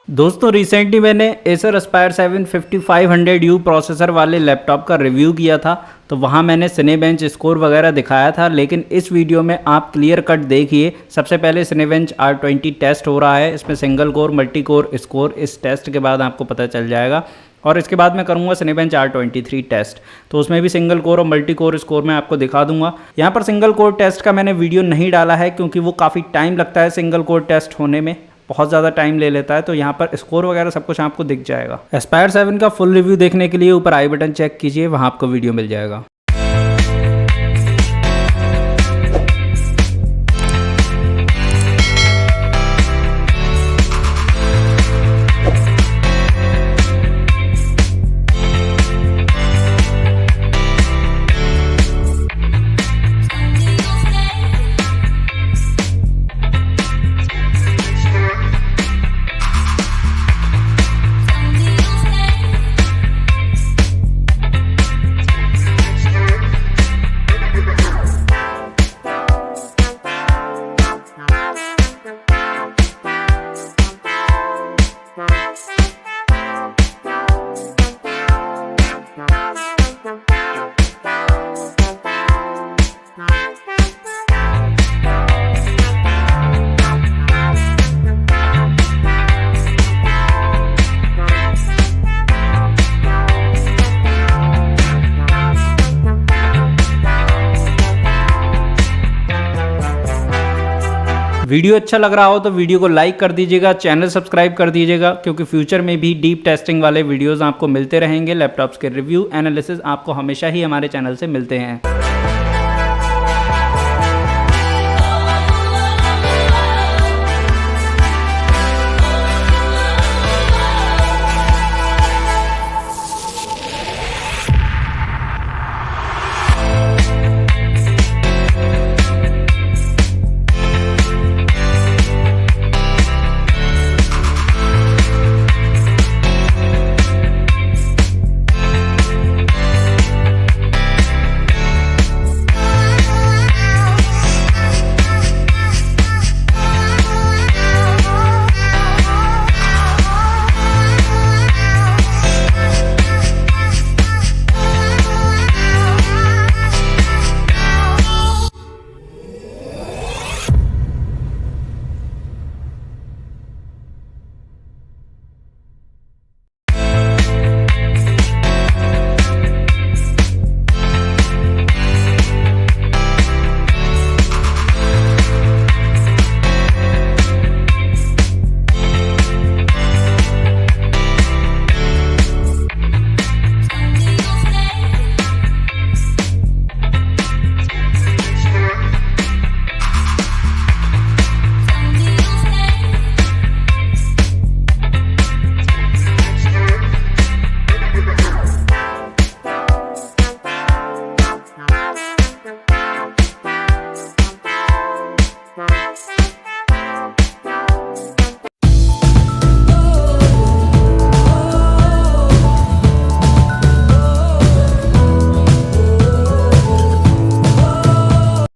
दोस्तों रिसेंटली मैंने Acer Aspire7 5500U processor वाले लैपटॉप का रिव्यू किया था, तो वहाँ मैंने सिनेबेंच स्कोर वगैरह दिखाया था। लेकिन इस वीडियो में आप क्लियर कट देखिए। सबसे पहले सिनेबेंच R20 टेस्ट हो रहा है, इसमें single core multi core score इस टेस्ट के बाद आपको पता चल जाएगा। और इसके बाद मैं करूंगा सिनेबेंच R23 टेस्ट, तो उसमें भी सिंगल कोर और मल्टी कोर स्कोर मैं आपको दिखा दूंगा। यहाँ पर सिंगल कोर टेस्ट का मैंने वीडियो नहीं डाला है क्योंकि वो काफ़ी टाइम लगता है, सिंगल कोर टेस्ट होने में बहुत ज़्यादा टाइम ले लेता है। तो यहाँ पर स्कोर वगैरह सब कुछ आपको दिख जाएगा। Aspire7 का फुल रिव्यू देखने के लिए ऊपर आई बटन चेक कीजिए, वहाँ आपको वीडियो मिल जाएगा। वीडियो अच्छा लग रहा हो तो वीडियो को लाइक कर दीजिएगा, चैनल सब्सक्राइब कर दीजिएगा, क्योंकि फ्यूचर में भी डीप टेस्टिंग वाले वीडियोस आपको मिलते रहेंगे। लैपटॉप्स के रिव्यू एनालिसिस आपको हमेशा ही हमारे चैनल से मिलते हैं।